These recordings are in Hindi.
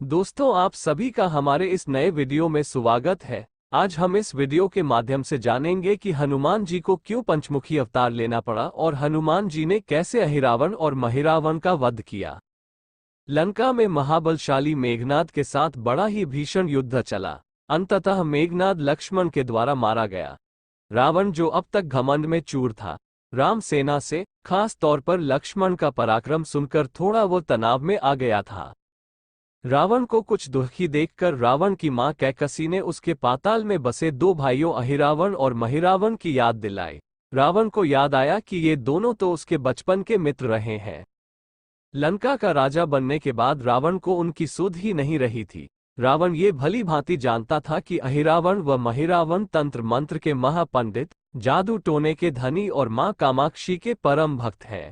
दोस्तों, आप सभी का हमारे इस नए वीडियो में स्वागत है। आज हम इस वीडियो के माध्यम से जानेंगे कि हनुमान जी को क्यों पंचमुखी अवतार लेना पड़ा और हनुमान जी ने कैसे अहिरावण और महिरावण का वध किया। लंका में महाबलशाली मेघनाद के साथ बड़ा ही भीषण युद्ध चला। अंततः मेघनाद लक्ष्मण के द्वारा मारा गया। रावण, जो अब तक घमंड में चूर था, राम सेना से, खास तौर पर लक्ष्मण का पराक्रम सुनकर थोड़ा वो तनाव में आ गया था। रावण को कुछ दुखी देखकर रावण की मां कैकसी ने उसके पाताल में बसे दो भाइयों अहिरावण और महिरावण की याद दिलाई। रावण को याद आया कि ये दोनों तो उसके बचपन के मित्र रहे हैं। लंका का राजा बनने के बाद रावण को उनकी सुध ही नहीं रही थी। रावण ये भली भांति जानता था कि अहिरावण व महिरावण तंत्र मंत्र के महापंडित, जादू टोने के धनी और मां कामाक्षी के परम भक्त हैं।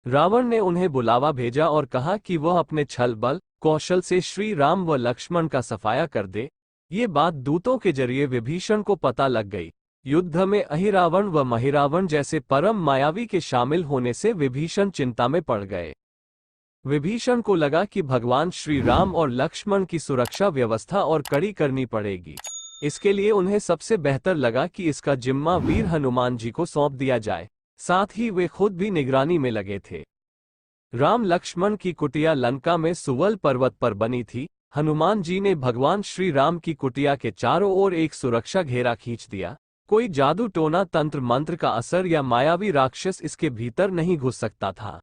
रावण ने उन्हें बुलावा भेजा और कहा कि वह अपने छल बल कौशल से श्री राम व लक्ष्मण का सफाया कर दे। ये बात दूतों के जरिए विभीषण को पता लग गई। युद्ध में अहिरावण व महिरावण जैसे परम मायावी के शामिल होने से विभीषण चिंता में पड़ गए। विभीषण को लगा कि भगवान श्री राम और लक्ष्मण की सुरक्षा व्यवस्था और कड़ी करनी पड़ेगी। इसके लिए उन्हें सबसे बेहतर लगा कि इसका जिम्मा वीर हनुमान जी को सौंप दिया जाए। साथ ही वे खुद भी निगरानी में लगे थे। राम लक्ष्मण की कुटिया लंका में सुवल पर्वत पर बनी थी। हनुमान जी ने भगवान श्री राम की कुटिया के चारों ओर एक सुरक्षा घेरा खींच दिया। कोई जादू टोना, तंत्र मंत्र का असर या मायावी राक्षस इसके भीतर नहीं घुस सकता था।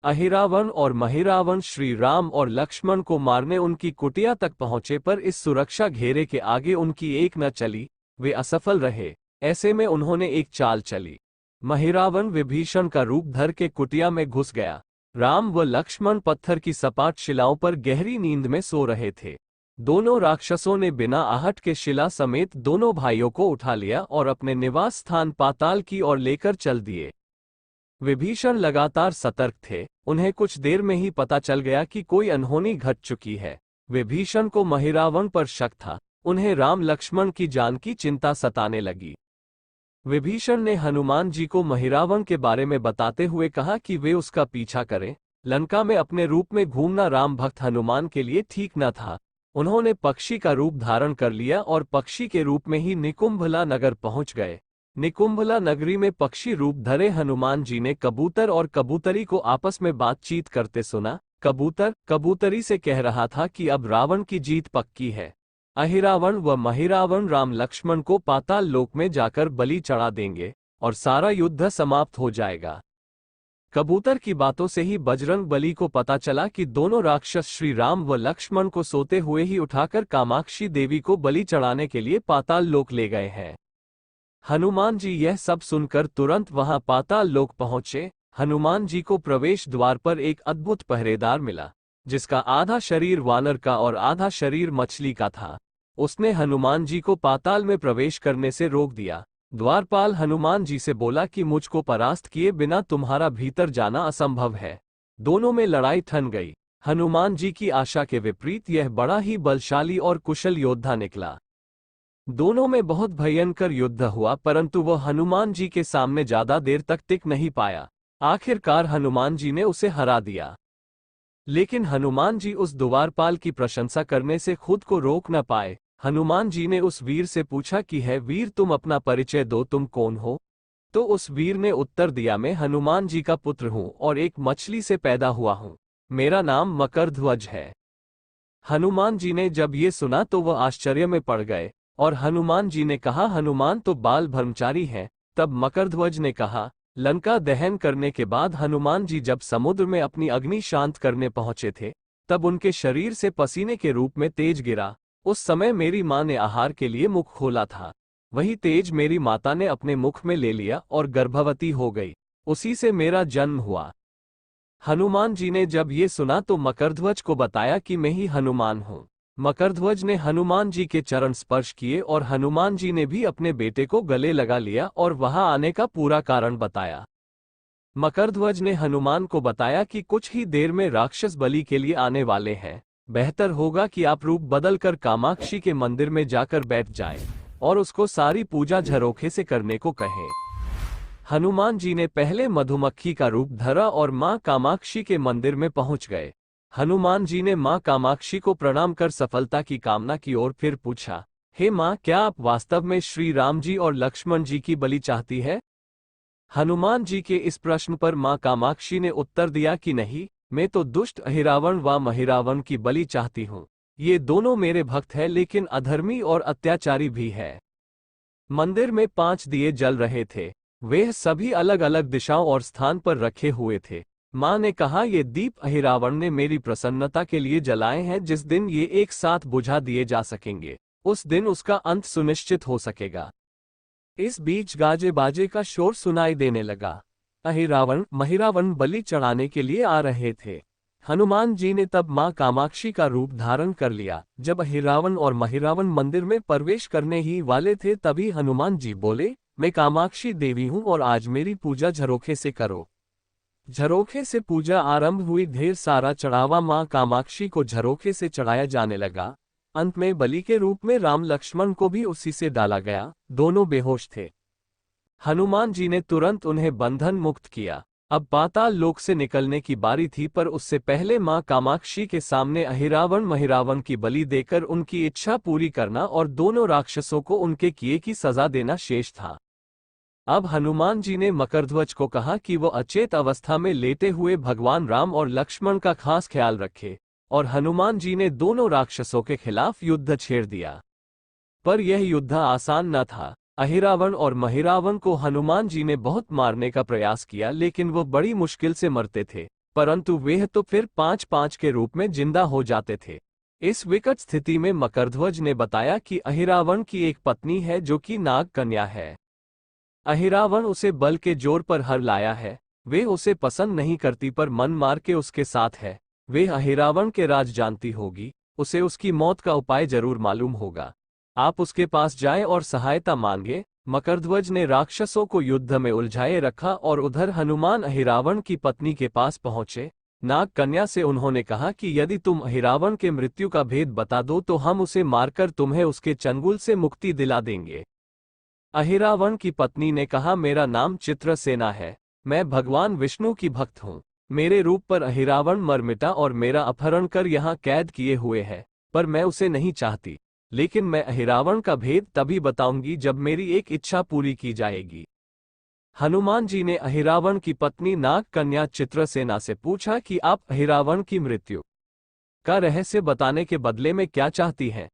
अहिरावण और महिरावण श्री राम और लक्ष्मण को मारने उनकी कुटिया तक पहुंचे, पर इस सुरक्षा घेरे के आगे उनकी एक न चली। वे असफल रहे। ऐसे में उन्होंने एक चाल चली। महिरावण विभीषण का रूप धर के कुटिया में घुस गया। राम व लक्ष्मण पत्थर की सपाट शिलाओं पर गहरी नींद में सो रहे थे। दोनों राक्षसों ने बिना आहट के शिला समेत दोनों भाइयों को उठा लिया और अपने निवास स्थान पाताल की ओर लेकर चल दिए। विभीषण लगातार सतर्क थे। उन्हें कुछ देर में ही पता चल गया कि कोई अनहोनी घट चुकी है। विभीषण को महिरावण पर शक था। उन्हें राम लक्ष्मण की जान की चिंता सताने लगी। विभीषण ने हनुमान जी को महिरावण के बारे में बताते हुए कहा कि वे उसका पीछा करें। लंका में अपने रूप में घूमना राम भक्त हनुमान के लिए ठीक न था। उन्होंने पक्षी का रूप धारण कर लिया और पक्षी के रूप में ही निकुंभला नगर पहुंच गए। निकुंभला नगरी में पक्षी रूप धरे हनुमान जी ने कबूतर और कबूतरी को आपस में बातचीत करते सुना। कबूतर कबूतरी से कह रहा था कि अब रावण की जीत पक्की है। अहिरावण व महिरावण राम लक्ष्मण को पाताल लोक में जाकर बलि चढ़ा देंगे और सारा युद्ध समाप्त हो जाएगा। कबूतर की बातों से ही बजरंग बली को पता चला कि दोनों राक्षस श्री राम व लक्ष्मण को सोते हुए ही उठाकर कामाक्षी देवी को बलि चढ़ाने के लिए पाताल लोक ले गए हैं। हनुमान जी यह सब सुनकर तुरंत वहां पाताल लोक पहुंचे। हनुमान जी को प्रवेश द्वार पर एक अद्भुत पहरेदार मिला, जिसका आधा शरीर वानर का और आधा शरीर मछली का था। उसने हनुमान जी को पाताल में प्रवेश करने से रोक दिया। द्वारपाल हनुमान जी से बोला कि मुझको परास्त किए बिना तुम्हारा भीतर जाना असंभव है। दोनों में लड़ाई ठन गई। हनुमान जी की आशा के विपरीत यह बड़ा ही बलशाली और कुशल योद्धा निकला। दोनों में बहुत भयंकर युद्ध हुआ, परंतु वह हनुमान जी के सामने ज्यादा देर तक टिक नहीं पाया। आखिरकार हनुमान जी ने उसे हरा दिया। लेकिन हनुमान जी उस द्वारपाल की प्रशंसा करने से खुद को रोक न पाए। हनुमान जी ने उस वीर से पूछा कि है वीर, तुम अपना परिचय दो, तुम कौन हो? तो उस वीर ने उत्तर दिया, मैं हनुमान जी का पुत्र हूँ और एक मछली से पैदा हुआ हूँ। मेरा नाम मकरध्वज है। हनुमान जी ने जब ये सुना तो वह आश्चर्य में पड़ गए और हनुमान जी ने कहा, हनुमान तो बाल ब्रह्मचारी हैं। तब मकरध्वज ने कहा, लंका दहन करने के बाद हनुमान जी जब समुद्र में अपनी अग्नि शांत करने पहुंचे थे, तब उनके शरीर से पसीने के रूप में तेज गिरा। उस समय मेरी मां ने आहार के लिए मुख खोला था। वही तेज मेरी माता ने अपने मुख में ले लिया और गर्भवती हो गई। उसी से मेरा जन्म हुआ। हनुमान जी ने जब ये सुना तो मकरध्वज को बताया कि मैं ही हनुमान हूँ। मकरध्वज ने हनुमान जी के चरण स्पर्श किए और हनुमान जी ने भी अपने बेटे को गले लगा लिया और वहां आने का पूरा कारण बताया। मकरध्वज ने हनुमान को बताया कि कुछ ही देर में राक्षस बलि के लिए आने वाले हैं। बेहतर होगा कि आप रूप बदलकर कामाक्षी के मंदिर में जाकर बैठ जाएं और उसको सारी पूजा झरोखे से करने को कहें। हनुमान जी ने पहले मधुमक्खी का रूप धरा और मां कामाक्षी के मंदिर में पहुंच गए। हनुमान जी ने मां कामाक्षी को प्रणाम कर सफलता की कामना की और फिर पूछा, हे मां, क्या आप वास्तव में श्री राम जी और लक्ष्मण जी की बलि चाहती है? हनुमान जी के इस प्रश्न पर मां कामाक्षी ने उत्तर दिया कि नहीं, मैं तो दुष्ट अहिरावण व महिरावण की बलि चाहती हूँ। ये दोनों मेरे भक्त हैं, लेकिन अधर्मी और अत्याचारी भी है। मंदिर में 5 दिए जल रहे थे। वे सभी अलग अलग दिशाओं और स्थान पर रखे हुए थे। मां ने कहा, ये दीप अहिरावण ने मेरी प्रसन्नता के लिए जलाए हैं। जिस दिन ये एक साथ बुझा दिए जा सकेंगे, उस दिन उसका अंत सुनिश्चित हो सकेगा। इस बीच गाजे बाजे का शोर सुनाई देने लगा। अहिरावण महिरावण बलि चढ़ाने के लिए आ रहे थे। हनुमान जी ने तब मां कामाक्षी का रूप धारण कर लिया। जब अहिरावण और महिरावण मंदिर में प्रवेश करने ही वाले थे, तभी हनुमान जी बोले, मैं कामाक्षी देवी हूं और आज मेरी पूजा झरोखे से करो। झरोखे से पूजा आरंभ हुई। ढेर सारा चढ़ावा मां कामाक्षी को झरोखे से चढ़ाया जाने लगा। अंत में बलि के रूप में राम लक्ष्मण को भी उसी से डाला गया। दोनों बेहोश थे। हनुमान जी ने तुरंत उन्हें बंधन मुक्त किया। अब पाताल लोक से निकलने की बारी थी, पर उससे पहले मां कामाक्षी के सामने अहिरावण महिरावण की बलि देकर उनकी इच्छा पूरी करना और दोनों राक्षसों को उनके किए की सजा देना शेष था। अब हनुमान जी ने मकरध्वज को कहा कि वो अचेत अवस्था में लेटे हुए भगवान राम और लक्ष्मण का खास ख्याल रखे, और हनुमान जी ने दोनों राक्षसों के खिलाफ युद्ध छेड़ दिया। पर यह युद्ध आसान न था। अहिरावण और महिरावण को हनुमान जी ने बहुत मारने का प्रयास किया, लेकिन वो बड़ी मुश्किल से मरते थे, परंतु वे तो फिर 5-5 के रूप में जिंदा हो जाते थे। इस विकट स्थिति में मकरध्वज ने बताया कि अहिरावण की एक पत्नी है जो कि नाग कन्या है। अहिरावण उसे बल के जोर पर हर लाया है। वे उसे पसंद नहीं करती, पर मन मार के उसके साथ है। वे अहिरावण के राज जानती होगी। उसे उसकी मौत का उपाय जरूर मालूम होगा। आप उसके पास जाएं और सहायता मांगे। मकरध्वज ने राक्षसों को युद्ध में उलझाए रखा और उधर हनुमान अहिरावण की पत्नी के पास पहुंचे। नाग कन्या से उन्होंने कहा कि यदि तुम अहिरावण के मृत्यु का भेद बता दो तो हम उसे मारकर तुम्हें उसके चंगुल से मुक्ति दिला देंगे। अहिरावण की पत्नी ने कहा, मेरा नाम चित्रसेना है। मैं भगवान विष्णु की भक्त हूँ। मेरे रूप पर अहिरावण मर मिटा और मेरा अपहरण कर यहाँ कैद किए हुए है, पर मैं उसे नहीं चाहती। लेकिन मैं अहिरावण का भेद तभी बताऊंगी जब मेरी एक इच्छा पूरी की जाएगी। हनुमान जी ने अहिरावण की पत्नी नाग कन्या चित्रसेना से पूछा कि आप अहिरावण की मृत्यु का रहस्य बताने के बदले में क्या चाहती हैं?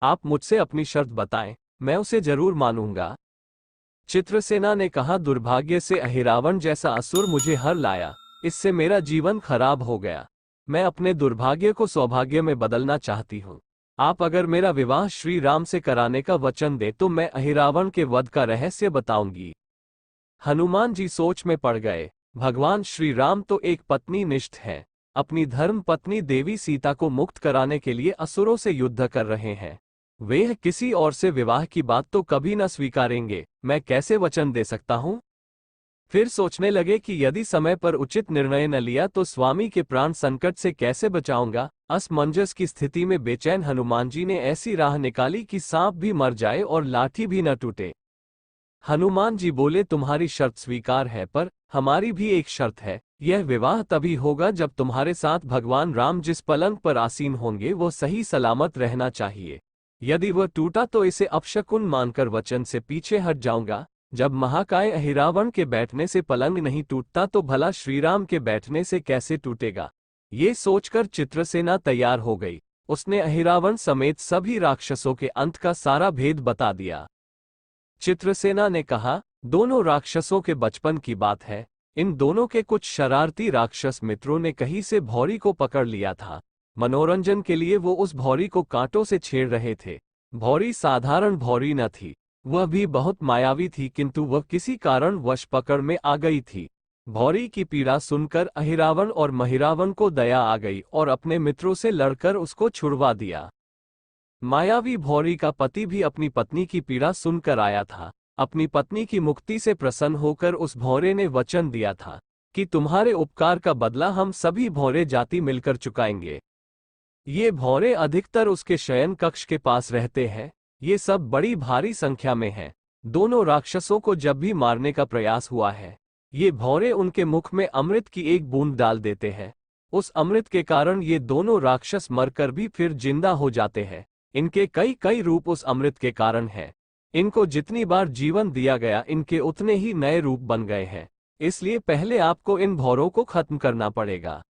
आप मुझसे अपनी शर्त बताएं, मैं उसे जरूर मानूंगा। चित्रसेना ने कहा, दुर्भाग्य से अहिरावण जैसा असुर मुझे हर लाया। इससे मेरा जीवन खराब हो गया। मैं अपने दुर्भाग्य को सौभाग्य में बदलना चाहती हूँ। आप अगर मेरा विवाह श्री राम से कराने का वचन दे तो मैं अहिरावण के वध का रहस्य बताऊंगी। हनुमान जी सोच में पड़ गए। भगवान श्री राम तो एक पत्नी निष्ठ हैं। अपनी धर्म पत्नी देवी सीता को मुक्त कराने के लिए असुरों से युद्ध कर रहे हैं। वे किसी और से विवाह की बात तो कभी न स्वीकारेंगे। मैं कैसे वचन दे सकता हूँ? फिर सोचने लगे कि यदि समय पर उचित निर्णय न लिया तो स्वामी के प्राण संकट से कैसे बचाऊंगा। असमंजस की स्थिति में बेचैन हनुमान जी ने ऐसी राह निकाली कि सांप भी मर जाए और लाठी भी न टूटे। हनुमान जी बोले, तुम्हारी शर्त स्वीकार है, पर हमारी भी एक शर्त है। यह विवाह तभी होगा जब तुम्हारे साथ भगवान राम जिस पलंग पर आसीन होंगे वो सही सलामत रहना चाहिए। यदि वह टूटा तो इसे अपशकुन मानकर वचन से पीछे हट जाऊंगा। जब महाकाय अहिरावण के बैठने से पलंग नहीं टूटता तो भला श्रीराम के बैठने से कैसे टूटेगा? ये सोचकर चित्रसेना तैयार हो गई। उसने अहिरावण समेत सभी राक्षसों के अंत का सारा भेद बता दिया। चित्रसेना ने कहा, दोनों राक्षसों के बचपन की बात है। इन दोनों के कुछ शरारती राक्षस मित्रों ने कहीं से भौरी को पकड़ लिया था। मनोरंजन के लिए वो उस भौरी को कांटों से छेड़ रहे थे। भौरी साधारण भौरी न थी, वह भी बहुत मायावी थी, किंतु वह किसी कारण वश पकड़ में आ गई थी। भौरी की पीड़ा सुनकर अहिरावण और महिरावण को दया आ गई और अपने मित्रों से लड़कर उसको छुड़वा दिया। मायावी भौरी का पति भी अपनी पत्नी की पीड़ा सुनकर आया था। अपनी पत्नी की मुक्ति से प्रसन्न होकर उस भौरे ने वचन दिया था कि तुम्हारे उपकार का बदला हम सभी भौरे जाति मिलकर चुकाएंगे। ये भौरे अधिकतर उसके शयन कक्ष के पास रहते हैं। ये सब बड़ी भारी संख्या में हैं। दोनों राक्षसों को जब भी मारने का प्रयास हुआ है, ये भौरे उनके मुख में अमृत की एक बूंद डाल देते हैं। उस अमृत के कारण ये दोनों राक्षस मरकर भी फिर जिंदा हो जाते हैं। इनके कई कई रूप उस अमृत के कारण हैं। इनको जितनी बार जीवन दिया गया इनके उतने ही नए रूप बन गए हैं। इसलिए पहले आपको इन भौरों को खत्म करना पड़ेगा।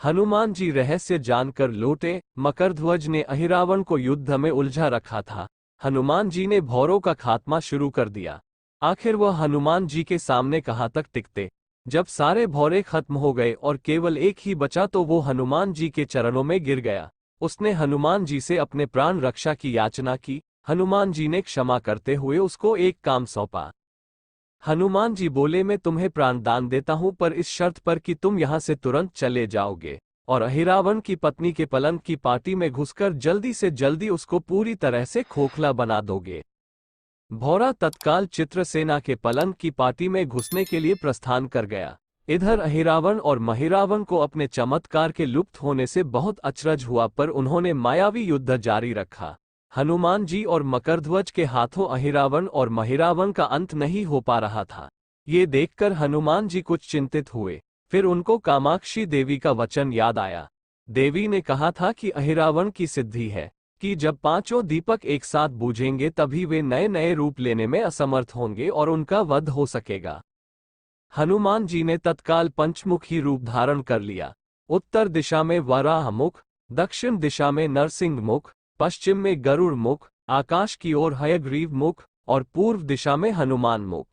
हनुमान जी रहस्य जानकर लौटे। मकरध्वज ने अहिरावण को युद्ध में उलझा रखा था। हनुमान जी ने भौरों का खात्मा शुरू कर दिया। आखिर वह हनुमान जी के सामने कहाँ तक टिकते। जब सारे भौरे खत्म हो गए और केवल एक ही बचा तो वो हनुमान जी के चरणों में गिर गया। उसने हनुमान जी से अपने प्राण रक्षा की याचना की। हनुमान जी ने क्षमा करते हुए उसको एक काम सौंपा। हनुमान जी बोले, मैं तुम्हें प्राण दान देता हूं, पर इस शर्त पर कि तुम यहां से तुरंत चले जाओगे और अहिरावण की पत्नी के पलंग की पार्टी में घुसकर जल्दी से जल्दी उसको पूरी तरह से खोखला बना दोगे। भौरा तत्काल चित्रसेना के पलंग की पार्टी में घुसने के लिए प्रस्थान कर गया। इधर अहिरावण और महिरावण को अपने चमत्कार के लुप्त होने से बहुत अचरज हुआ, पर उन्होंने मायावी युद्ध जारी रखा। हनुमान जी और मकरध्वज के हाथों अहिरावण और महिरावण का अंत नहीं हो पा रहा था। ये देखकर हनुमान जी कुछ चिंतित हुए। फिर उनको कामाक्षी देवी का वचन याद आया। देवी ने कहा था कि अहिरावण की सिद्धि है कि जब पांचों दीपक एक साथ बूझेंगे तभी वे नए नए रूप लेने में असमर्थ होंगे और उनका वध हो सकेगा। हनुमान जी ने तत्काल पंचमुखी रूप धारण कर लिया। उत्तर दिशा में वराह मुख, दक्षिण दिशा में नरसिंह मुख, पश्चिम में गरुड़ मुख, आकाश की ओर हयग्रीव मुख और पूर्व दिशा में हनुमान मुख।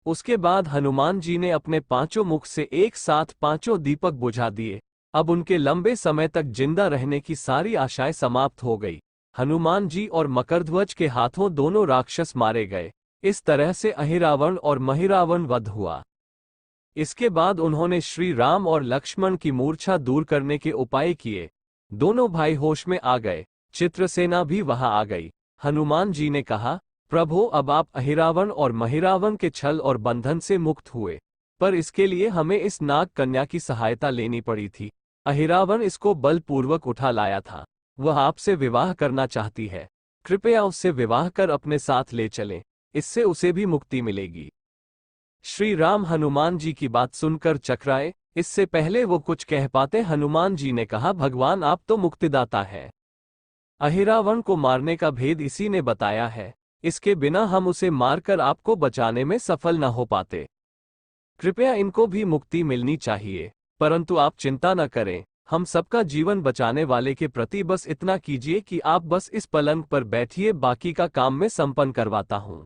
उसके बाद हनुमान जी ने अपने पांचों मुख से एक साथ पांचों दीपक बुझा दिए। अब उनके लंबे समय तक जिंदा रहने की सारी आशाएं समाप्त हो गई। हनुमान जी और मकरध्वज के हाथों दोनों राक्षस मारे गए। इस तरह से अहिरावण और महिरावण वध हुआ। इसके बाद उन्होंने श्री राम और लक्ष्मण की मूर्छा दूर करने के उपाय किए। दोनों भाई होश में आ गए। चित्रसेना भी वहां आ गई। हनुमान जी ने कहा, प्रभो, अब आप अहिरावण और महिरावण के छल और बंधन से मुक्त हुए, पर इसके लिए हमें इस नाग कन्या की सहायता लेनी पड़ी थी। अहिरावण इसको बलपूर्वक उठा लाया था। वह आपसे विवाह करना चाहती है। कृपया उससे विवाह कर अपने साथ ले चलें, इससे उसे भी मुक्ति मिलेगी। श्री राम हनुमान जी की बात सुनकर चकराए। इससे पहले वो कुछ कह पाते हनुमान जी ने कहा, भगवान, आप तो मुक्तिदाता हैं। अहिरावण को मारने का भेद इसी ने बताया है। इसके बिना हम उसे मारकर आपको बचाने में सफल न हो पाते। कृपया इनको भी मुक्ति मिलनी चाहिए। परंतु आप चिंता न करें, हम सबका जीवन बचाने वाले के प्रति बस इतना कीजिए कि आप बस इस पलंग पर बैठिए, बाकी का काम मैं संपन्न करवाता हूँ।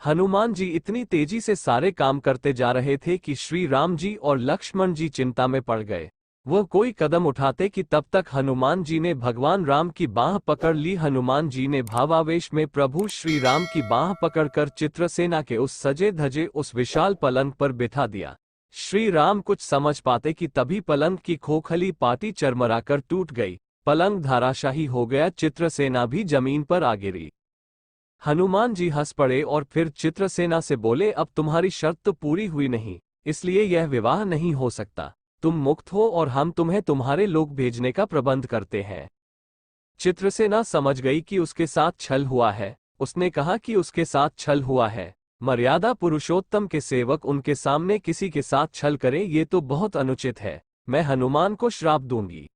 हनुमान जी इतनी तेजी से सारे काम करते जा रहे थे कि श्री राम जी और लक्ष्मण जी चिंता में पड़ गए। वह कोई कदम उठाते कि तब तक हनुमान जी ने भगवान राम की बाह पकड़ ली। हनुमान जी ने भावावेश में प्रभु श्री राम की बाह पकड़कर चित्रसेना के उस सजे धजे उस विशाल पलंग पर बिठा दिया। श्री राम कुछ समझ पाते कि तभी पलंग की खोखली पाटी चरमराकर टूट गई। पलंग धराशाही हो गया। चित्रसेना भी जमीन पर आ गिरी। हनुमान जी हंस पड़े और फिर चित्रसेना से बोले, अब तुम्हारी शर्त तो पूरी हुई नहीं, इसलिए यह विवाह नहीं हो सकता। तुम मुक्त हो और हम तुम्हें तुम्हारे लोग भेजने का प्रबंध करते हैं। चित्रसेना समझ गई कि उसके साथ छल हुआ है। उसने कहा कि उसके साथ छल हुआ है। मर्यादा पुरुषोत्तम के सेवक उनके सामने किसी के साथ छल करे, ये तो बहुत अनुचित है। मैं हनुमान को श्राप दूंगी।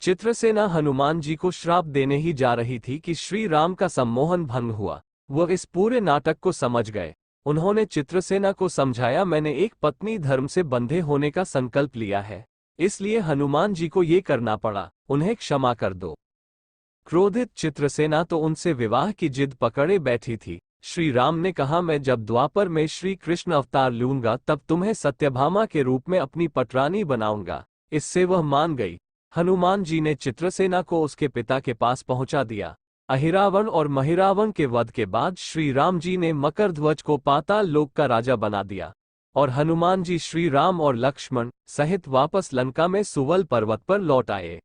चित्रसेना हनुमान जी को श्राप देने ही जा रही थी कि श्री राम का सम्मोहन भंग हुआ। वह इस पूरे नाटक को समझ गए। उन्होंने चित्रसेना को समझाया, मैंने एक पत्नी धर्म से बंधे होने का संकल्प लिया है, इसलिए हनुमान जी को ये करना पड़ा। उन्हें क्षमा कर दो। क्रोधित चित्रसेना तो उनसे विवाह की जिद पकड़े बैठी थी। श्री राम ने कहा, मैं जब द्वापर में श्री कृष्ण अवतार लूंगा तब तुम्हें सत्यभामा के रूप में अपनी पटरानी बनाऊंगा। इससे वह मान गई। हनुमान जी ने चित्रसेना को उसके पिता के पास पहुंचा दिया। अहिरावण और महिरावण के वध के बाद श्री राम जी ने मकरध्वज को पाताल लोक का राजा बना दिया और हनुमान जी श्री राम और लक्ष्मण सहित वापस लंका में सुवल पर्वत पर लौट आए।